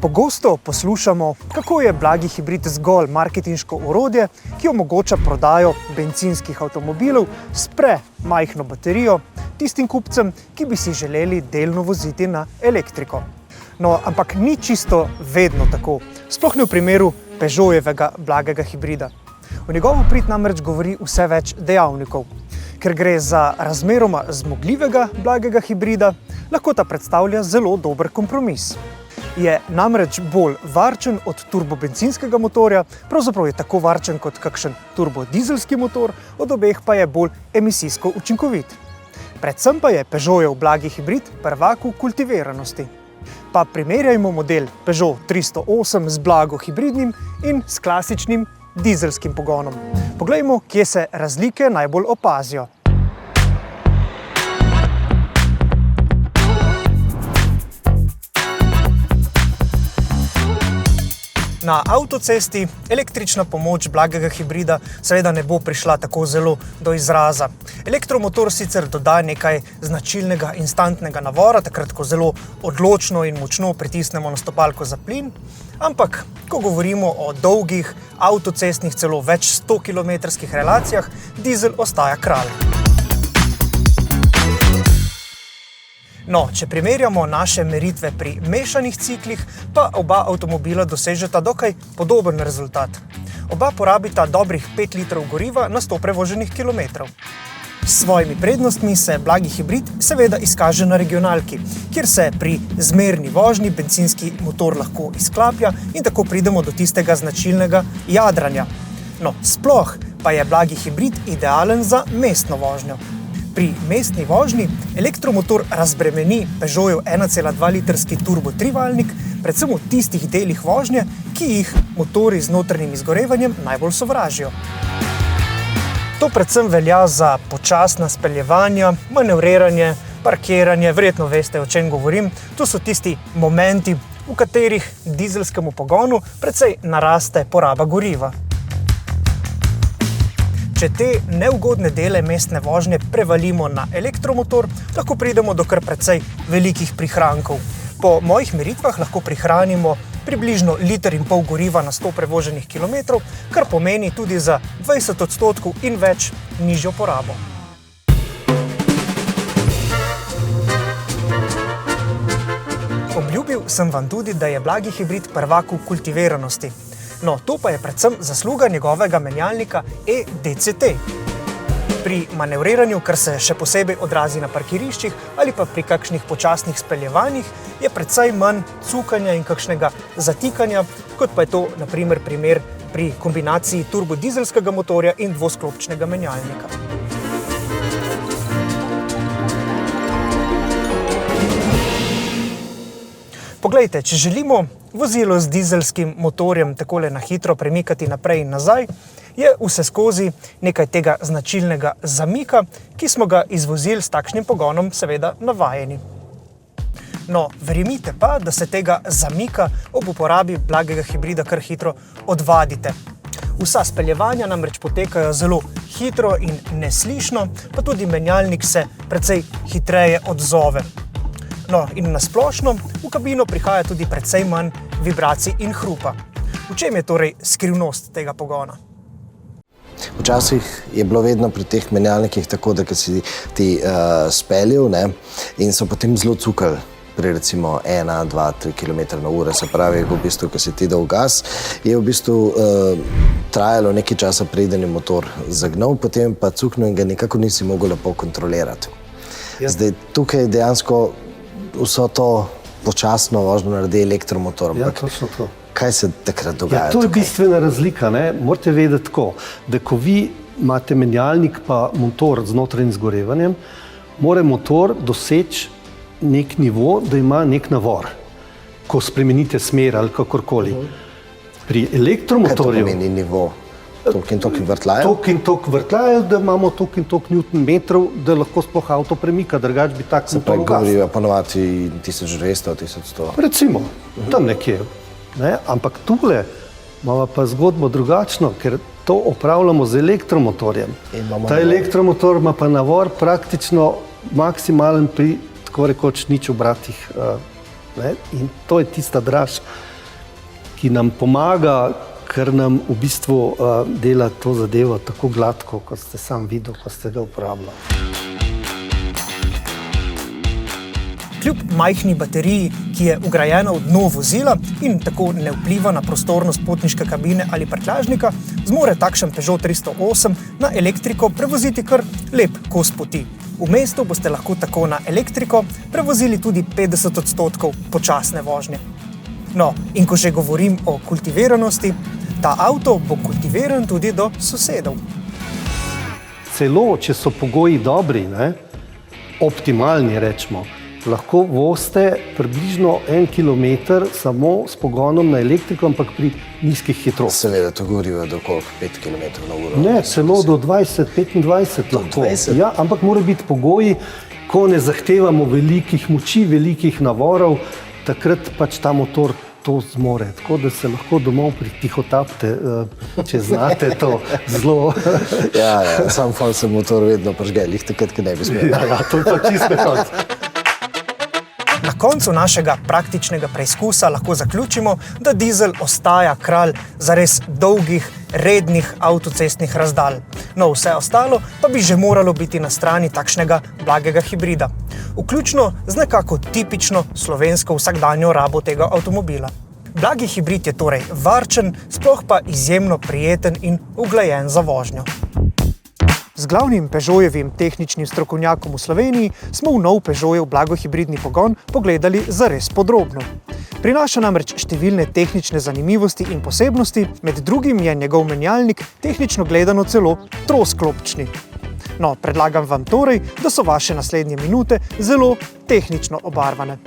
Pogosto poslušamo, kako je blagi hibrid zgolj marketinško orodje, ki omogoča prodajo bencinskih avtomobilov s premajhno baterijo tistim kupcem, ki bi si želeli delno voziti na elektriko. No, ampak ni čisto vedno tako, sploh ne v primeru Peugeotjevega blagega hibrida. V njegovo prid namreč govori vse več dejavnikov. Ker gre za razmeroma zmogljivega blagega hibrida, lahko ta predstavlja zelo dober kompromis. Je namreč bolj varčen od turbobencinskega motorja, pravzaprav je tako varčen kot kakšen turbodizelski motor, od obeh pa je bolj emisijsko učinkovit. Predvsem pa je Peugeotjev blagi hibrid prvak v kultiviranosti. Pa primerjajmo model Peugeot 308 z blago hibridnim in s klasičnim dizelskim pogonom. Poglejmo, kje se razlike najbolj opazijo. Na avtocesti električna pomoč blagega hibrida seveda ne bo prišla tako zelo do izraza. Elektromotor sicer doda nekaj značilnega instantnega navora, takrat ko zelo odločno in močno pritisnemo na stopalko za plin, ampak ko govorimo o dolgih avtocestnih celo več 100-kilometrskih relacijah, dizel ostaja kralj. No, če primerjamo naše meritve pri mešanih ciklih, pa oba avtomobila dosežeta dokaj podoben rezultat. Oba porabita dobrih 5 litrov goriva na 100 prevoženih kilometrov. S svojimi prednostmi se blagi hibrid seveda izkaže na regionalki, kjer se pri zmerni vožnji bencinski motor lahko izklaplja in tako pridemo do tistega značilnega jadranja. No, sploh pa je blagi hibrid idealen za mestno vožnjo. Pri mestni vožnji elektromotor razbremeni Peugeotjev 1,2-litrski turbo trivaljnik, predvsem v tistih delih vožnje, ki jih motorji z notranjim izgorevanjem najbolj sovražijo. To predvsem velja za počasna speljevanja, manevriranje, parkiranje, verjetno veste, o čem govorim. To so tisti momenti, v katerih dizelskemu pogonu precej naraste poraba goriva. Če te neugodne dele mestne vožnje prevalimo na elektromotor, lahko pridemo do kar precej velikih prihrankov. Po mojih meritvah lahko prihranimo približno 1,5 litra goriva na 100 prevoženih kilometrov, kar pomeni tudi za 20% in več nižjo porabo. Obljubil sem vam tudi, da je blagi hibrid prvak v kultiviranosti. No, to pa je predvsem zasluga njegovega menjalnika e-DCT. Pri manevriranju, kar se še posebej odrazi na parkiriščih ali pa pri kakšnih počasnih speljevanjih, je precej manj cukanja in kakšnega zatikanja, kot pa je to na primer pri kombinaciji turbodizelskega motorja in dvosklopčnega menjalnika. Poglejte, če želimo vozilo z dizelskim motorjem takole na hitro premikati naprej in nazaj, je vseskozi nekaj tega značilnega zamika, ki smo ga iz vozil s takšnim pogonom seveda navajeni. No, verjemite pa, da se tega zamika ob uporabi blagega hibrida kar hitro odvadite. Vsa speljevanja namreč potekajo zelo hitro in neslišno, pa tudi menjalnik se precej hitreje odzove. No, in na splošno v kabino prihaja tudi precej manj vibracij in hrupa. V čem je torej skrivnost tega pogona? Včasih je bilo vedno pri teh menjalnikih tako, da si ti speljal, in so potem zelo cukali pri recimo 1, 2, 3 km/h. Se pravi, v bistvu, ko si ti dal gas, je v bistvu trajalo nekaj časa, preden je motor zagnal, potem pa cuknil in ga nekako nisi mogel lepo kontrolirati. Ja. Zdaj, tukaj dejansko vso to počasno vožnjo naredi elektromotor. Ja, točno to. Kaj se takrat dogaja? Ja, to je bistvena razlika. Morate vedeti tako, da ko vi imate menjalnik pa motor z notranjim izgorevanjem, mora motor doseči nek nivo, da ima nek navor, ko spremenite smer ali kakorkoli. Pri elektromotorju... Kaj to pomeni nivo? Toliko in toliko vrtljajev? Toliko in toliko vrtljajev, da imamo toliko in toliko newton-metrov, da lahko sploh avto premika, drugače bi tak motor ugasnil. Se pravi, govorijo ponovati 1200, 1100? Recimo, tam nekje. Ampak tule imamo pa zgodbo drugačno, ker to opravljamo z elektromotorjem. Ta elektromotor ima pa navor praktično maksimalen pri tako rekoč nič obratih ne? In to je tista draž, ki nam pomaga, ker nam v bistvu dela to zadevo tako gladko, kot ste sam videl, ko ste ga uporabljali. Kljub majhni bateriji, ki je vgrajena v dno vozila in tako ne vpliva na prostornost potniške kabine ali prtljažnika, zmore takšen Peugeot 308 na elektriko prevoziti kar lep kos poti. V mestu boste lahko tako na elektriko prevozili tudi 50% počasne vožnje. No, in ko že govorim o kultiviranosti, ta avto bo kultiviran tudi do sosedov. Celo, če so pogoji dobri, ne, optimalni rečemo, lahko vozite približno 1 kilometer samo s pogonom na elektriko, ampak pri nizkih hitrostih. Seveda, to gorivo do koliko? 5 km na uro? Ne, celo do 20-25 lahko. 20? Ja, ampak mora biti pogoji, ko ne zahtevamo velikih moči, velikih navorov, takrat pač ta motor to zmore. Tako da se lahko domov pritihotapite, če znate to zelo. Ja, sam fon se motor vedno požge, lih takrat, ko ne bi smel. Ja, to je pa čisto konc. Na koncu našega praktičnega preizkusa lahko zaključimo, da dizel ostaja kralj zares dolgih, rednih avtocestnih razdalj. No, vse ostalo pa bi že moralo biti na strani takšnega blagega hibrida. Vključno z nekako tipično slovensko vsakdanjo rabo tega avtomobila. Blagi hibrid je torej varčen, sploh pa izjemno prijeten in uglajen za vožnjo. Z glavnim Peugeotovim tehničnim strokovnjakom v Sloveniji smo v nov Peugeotov blagohibridni pogon pogledali zares podrobno. Prinaša namreč številne tehnične zanimivosti in posebnosti, med drugim je njegov menjalnik tehnično gledano celo trosklopčni. No, predlagam vam torej, da so vaše naslednje minute zelo tehnično obarvane.